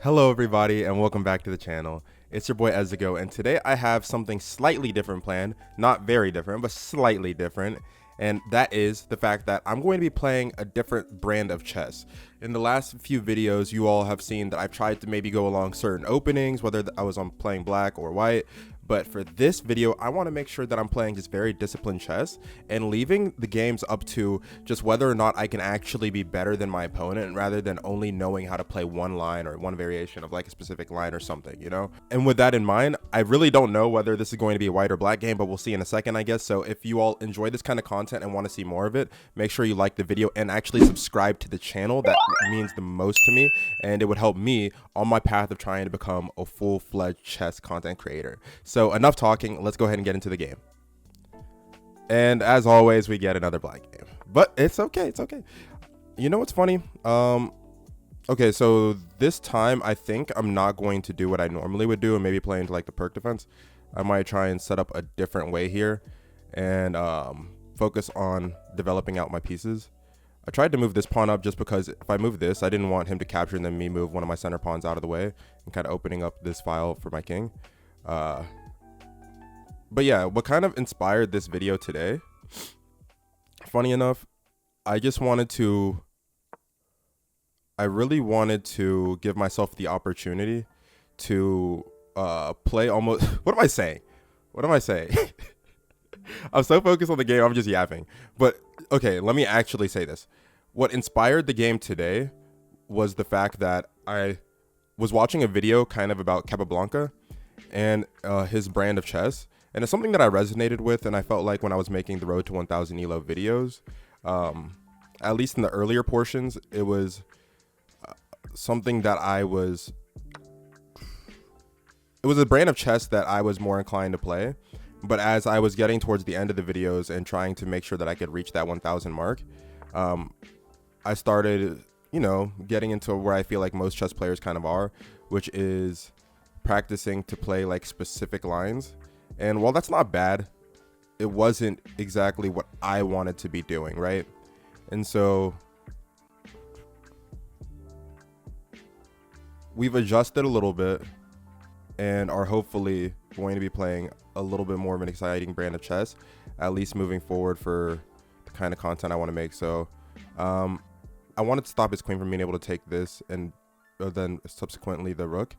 Hello everybody and welcome back to the channel. It's your boy Ezigo, and today I have something slightly different planned. Not very different, but slightly different. And that is the fact that I'm going to be playing a different brand of chess. In the last few videos, you all have seen that I've tried to maybe go along certain openings, whether I was on playing black or white. But for this video, I want to make sure that I'm playing just very disciplined chess and leaving the games up to just whether or not I can actually be better than my opponent rather than only knowing how to play one line or one variation of like a specific line or something, you know? And with that in mind, I really don't know whether this is going to be a white or black game, but we'll see in a second, I guess. So if you all enjoy this kind of content and want to see more of it, make sure you like the video and actually subscribe to the channel. That means the most to me, and it would help me on my path of trying to become a full-fledged chess content creator. So enough talking, let's go ahead and get into the game. And as always, we get another black game, but it's okay, it's okay. You know what's funny? Okay, so this time I think I'm not going to do what I normally would do and maybe play into like the perk defense. I might try and set up a different way here and focus on developing out my pieces. I tried to move this pawn up just because if I move this, I didn't want him to capture and then me move one of my center pawns out of the way and kind of opening up this file for my king. But yeah, what kind of inspired this video today, funny enough, I really wanted to give myself the opportunity to play almost, what am I saying? I'm so focused on the game, I'm just yapping. But okay, let me actually say this. What inspired the game today was the fact that I was watching a video kind of about Capablanca and his brand of chess. And it's something that I resonated with, and I felt like when I was making the Road to 1000 Elo videos, at least in the earlier portions, it was something that it was a brand of chess that I was more inclined to play. But as I was getting towards the end of the videos and trying to make sure that I could reach that 1000 mark, I started, you know, getting into where I feel like most chess players kind of are, which is practicing to play like specific lines. And while that's not bad, it wasn't exactly what I wanted to be doing, right? And so we've adjusted a little bit and are hopefully going to be playing a little bit more of an exciting brand of chess, at least moving forward for the kind of content I want to make. So I wanted to stop his queen from being able to take this and then subsequently the rook.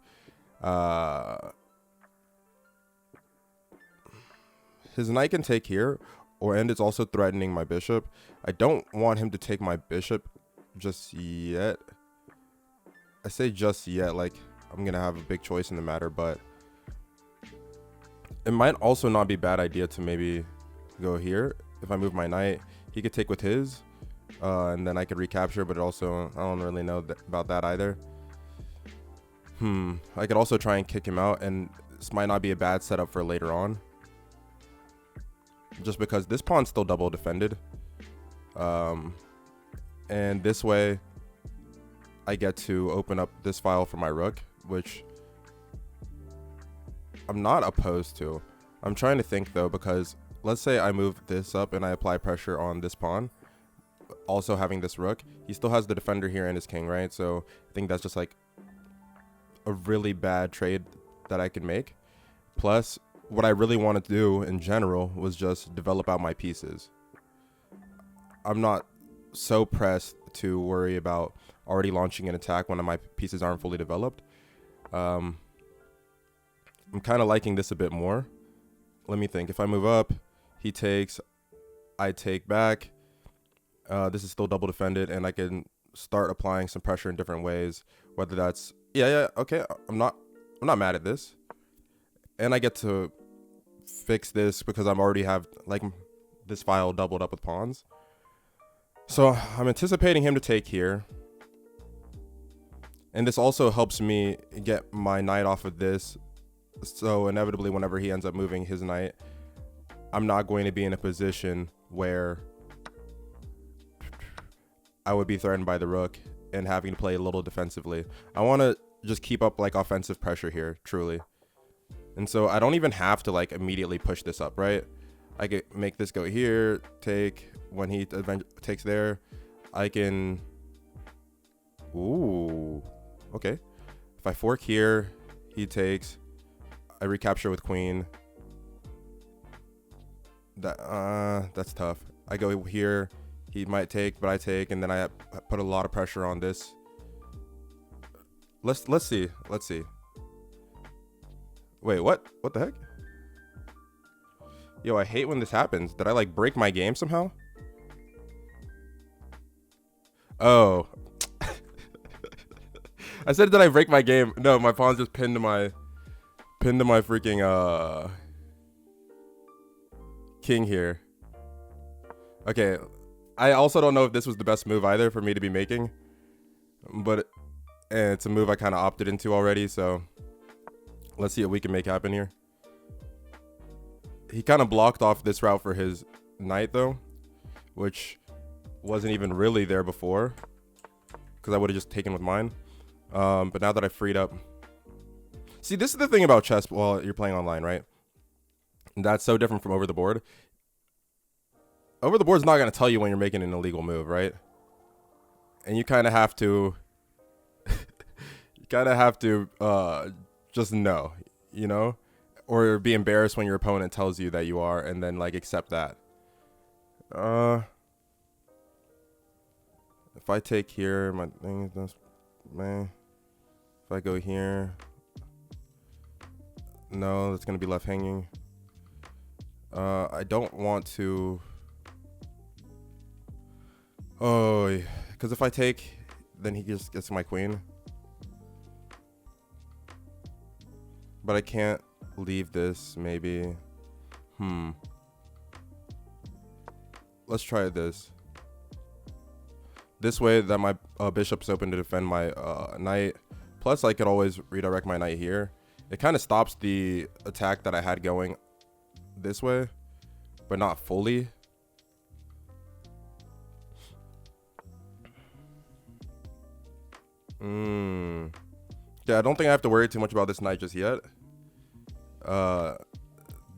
His knight can take here, and it's also threatening my bishop. I don't want him to take my bishop just yet. I say just yet, like I'm gonna have a big choice in the matter, but it might also not be a bad idea to maybe go here. If I move my knight, he could take with his, and then I could recapture, but also I don't really know about that either. I could also try and kick him out, and this might not be a bad setup for later on, just because this pawn's still double defended. And this way I get to open up this file for my rook, which I'm not opposed to. I'm trying to think though, because let's say I move this up and I apply pressure on this pawn, also having this rook, he still has the defender here and his king, right? So I think that's just like a really bad trade that I could make. Plus, what I really wanted to do in general was just develop out my pieces. I'm not so pressed to worry about already launching an attack when my pieces aren't fully developed. I'm kind of liking this a bit more. Let me think. If I move up, he takes, I take back. This is still double defended, and I can start applying some pressure in different ways. Whether that's okay. I'm not mad at this, and I get to fix this because I'm already have like this file doubled up with pawns. So I'm anticipating him to take here. And this also helps me get my knight off of this. So inevitably, whenever he ends up moving his knight, I'm not going to be in a position where I would be threatened by the rook and having to play a little defensively. I want to just keep up like offensive pressure here, truly. And so I don't even have to like immediately push this up, right? I could make this go here, take, when he takes there, I can, ooh, okay. If I fork here, he takes. I recapture with queen. That's tough. I go here, he might take, but I take, and then I put a lot of pressure on this. Let's see. Wait, what? What the heck? Yo, I hate when this happens. Did I like break my game somehow? Oh. I said, did I break my game? No, my pawn's just pinned to my freaking king here. Okay. I also don't know if this was the best move either for me to be making, but it's a move I kind of opted into already, so let's see what we can make happen here. He kind of blocked off this route for his knight though, which wasn't even really there before, because I would have just taken with mine. But now that I freed up, see, this is the thing about chess while you're playing online, right? That's so different from over the board. Over the board's not going to tell you when you're making an illegal move, right? And you kind of have to just know, you know, or be embarrassed when your opponent tells you that you are, and then like accept that. If I take here, my thing is, man. If I go here, no, that's gonna be left hanging. I don't want to. Oh, because if I take, then he just gets my queen. But I can't leave this, maybe. Let's try this. This way that my bishop's open to defend my knight. Plus, I could always redirect my knight here. It kind of stops the attack that I had going this way, but not fully. Yeah, I don't think I have to worry too much about this knight just yet. That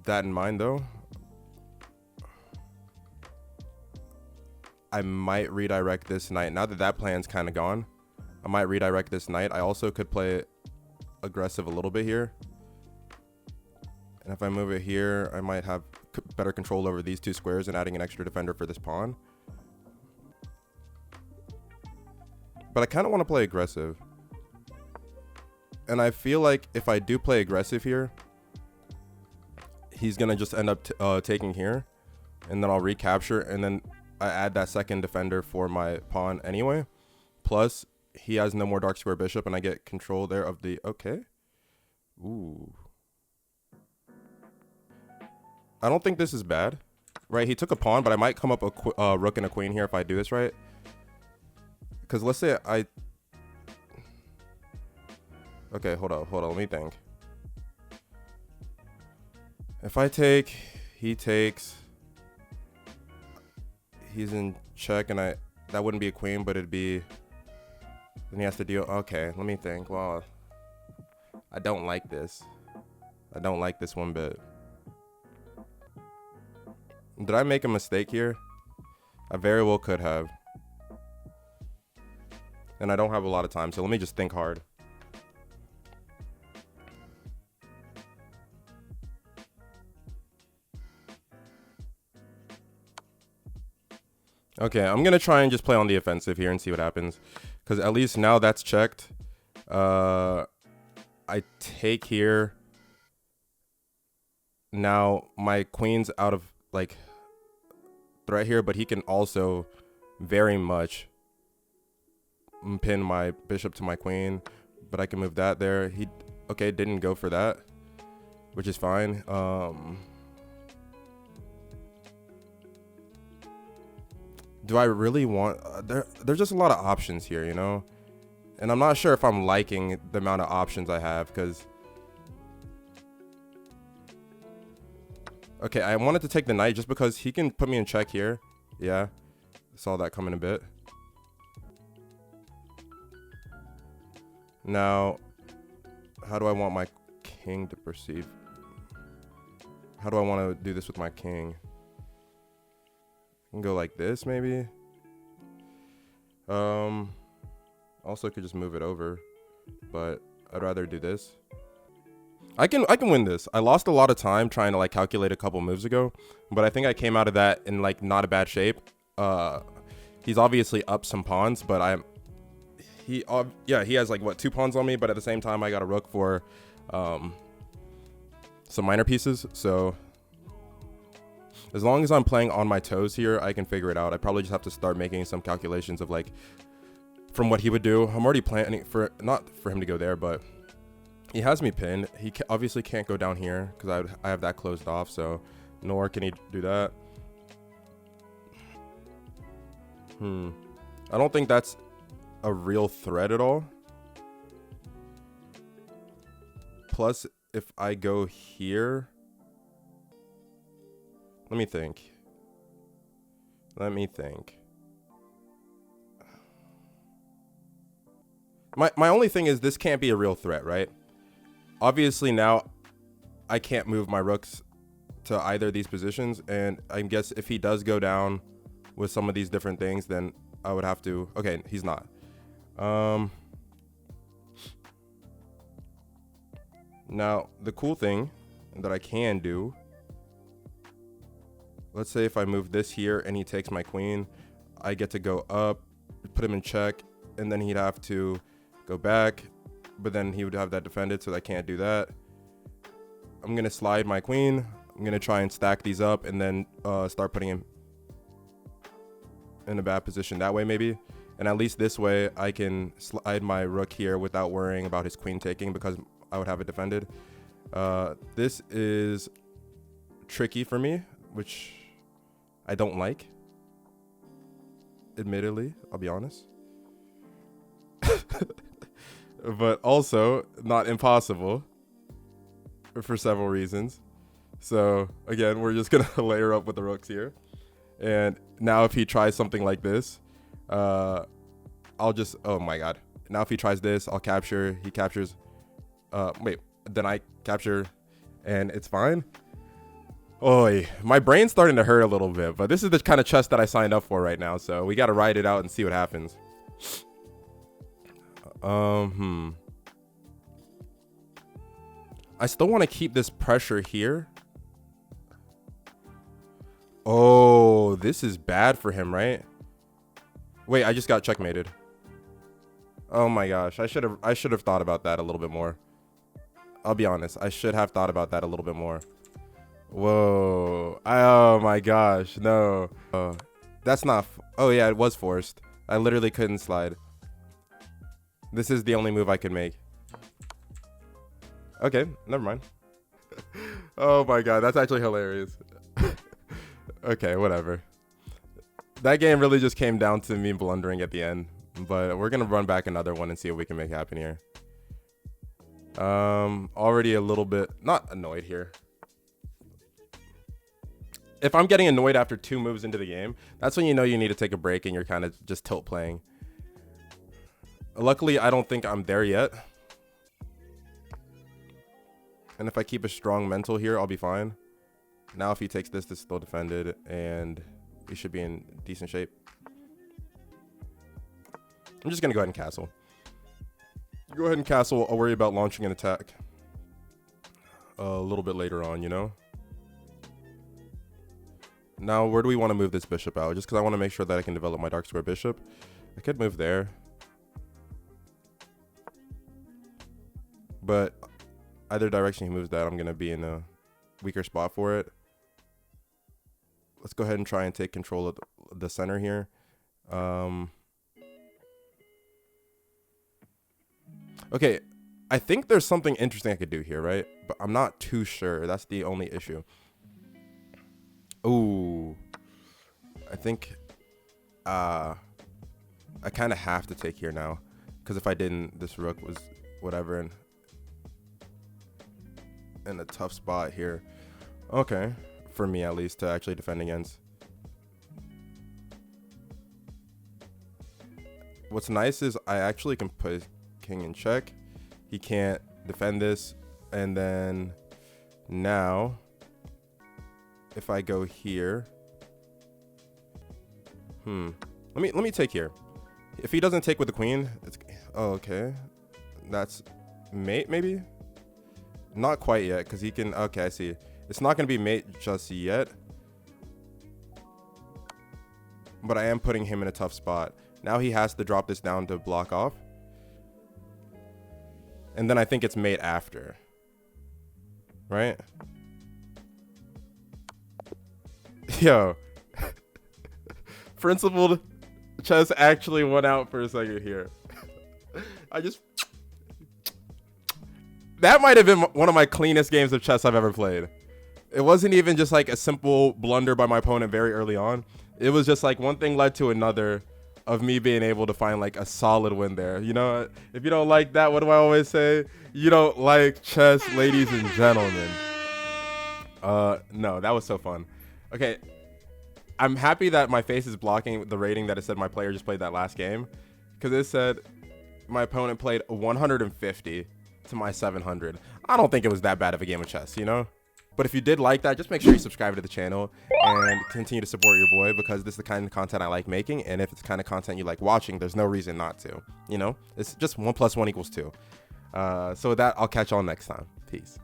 in mind, though, I might redirect this knight. Now that that plan's kind of gone, I might redirect this knight. I also could play aggressive a little bit here. And if I move it here, I might have better control over these two squares and adding an extra defender for this pawn. But I kind of want to play aggressive. And I feel like if I do play aggressive here, he's going to just end up taking here. And then I'll recapture. And then I add that second defender for my pawn anyway. Plus, he has no more dark square bishop. And I get control there of the... Okay. Ooh. I don't think this is bad. Right, he took a pawn, but I might come up a rook and a queen here if I do this right. Because let's say I... Okay, hold on, let me think. If I take, he takes, he's in check, and that wouldn't be a queen, but it'd be, then he has to deal. Okay, let me think. Well, I don't like this. I don't like this one bit. Did I make a mistake here? I very well could have. And I don't have a lot of time, so let me just think hard. Okay, I'm going to try and just play on the offensive here and see what happens. Because at least now that's checked. I take here. Now my queen's out of like threat here, but he can also very much pin my bishop to my queen. But I can move that there. He, okay, didn't go for that, which is fine. Do I really want... there's just a lot of options here, you know? And I'm not sure if I'm liking the amount of options I have, because... Okay, I wanted to take the knight just because he can put me in check here. Yeah, saw that coming a bit. Now, how do I want my king to perceive? How do I want to do this with my king? I can go like this, maybe. Also could just move it over, but I'd rather do this. I can win this. I lost a lot of time trying to like calculate a couple moves ago, but I think I came out of that in like not a bad shape. He's obviously up some pawns, but he has like what, 2 pawns on me, but at the same time I got a rook for some minor pieces. So as long as I'm playing on my toes here, I can figure it out. I probably just have to start making some calculations of like from what he would do. I'm already planning for, not for him to go there, but he has me pinned. He obviously can't go down here because I have that closed off, so nor can he do that. I don't think that's a real threat at all. Plus, if I go here, let me think. My only thing is this can't be a real threat, right? Obviously now I can't move my rooks to either of these positions, and I guess if he does go down with some of these different things, then I would have to. Okay, he's not. Now the cool thing that I can do, let's say if I move this here and he takes my queen, I get to go up, put him in check, and then he'd have to go back, but then he would have that defended, so I can't do that. I'm gonna slide my queen. I'm gonna try and stack these up and then start putting him in a bad position that way maybe. And at least this way I can slide my rook here without worrying about his queen taking, because I would have it defended. This is tricky for me, which I don't like. Admittedly, I'll be honest. But also not impossible for several reasons. So again, we're just gonna layer up with the rooks here. And now if he tries something like this, I'll just, oh my god. Now if he tries this, I'll capture, he captures, then I capture, and it's fine. Oy, my brain's starting to hurt a little bit, but this is the kind of chess that I signed up for right now, so we gotta ride it out and see what happens. I still want to keep this pressure here. Oh, this is bad for him, right? Wait, I just got checkmated. Oh my gosh, I should have thought about that a little bit more. I'll be honest, I should have thought about that a little bit more. Whoa. Oh my gosh, no. That's not, oh yeah, it was forced. I literally couldn't slide. This is the only move I could make. Okay, never mind. Oh my god, that's actually hilarious. Okay, whatever. That game really just came down to me blundering at the end, but we're gonna run back another one and see what we can make happen here. Already a little bit not annoyed here. If I'm getting annoyed after 2 moves into the game, that's when you know you need to take a break and you're kind of just tilt playing. Luckily, I don't think I'm there yet. And if I keep a strong mental here, I'll be fine. Now if he takes this, this is still defended, and we should be in decent shape. I'm just going to go ahead and castle. Go ahead and castle. I'll worry about launching an attack a little bit later on, you know? Now, where do we want to move this bishop out? Just because I want to make sure that I can develop my dark square bishop. I could move there. But either direction he moves that, I'm going to be in a weaker spot for it. Let's go ahead and try and take control of the center here. Okay, I think there's something interesting I could do here, right? But I'm not too sure. That's the only issue. Ooh, I think I kind of have to take here now, because if I didn't, this rook was whatever, and in a tough spot here. Okay, for me at least, to actually defend against. What's nice is I actually can put king in check. He can't defend this, and then now if I go here, let me take here. If he doesn't take with the queen, it's, oh, okay, that's mate, maybe? Not quite yet, because he can... Okay, I see. It's not going to be mate just yet. But I am putting him in a tough spot. Now he has to drop this down to block off. And then I think it's mate after. Right? Yo. Principled chess actually went out for a second here. That might have been one of my cleanest games of chess I've ever played. It wasn't even just like a simple blunder by my opponent very early on. It was just like one thing led to another of me being able to find like a solid win there. You know, if you don't like that, what do I always say? You don't like chess, ladies and gentlemen. No, that was so fun. Okay, I'm happy that my face is blocking the rating that it said my player just played that last game, because it said my opponent played 150 to my 700. I don't think it was that bad of a game of chess, you know? But if you did like that, just make sure you subscribe to the channel and continue to support your boy, because this is the kind of content I like making. And if it's the kind of content you like watching, there's no reason not to, you know? It's just 1 + 1 = 2. So with that, I'll catch y'all next time. Peace.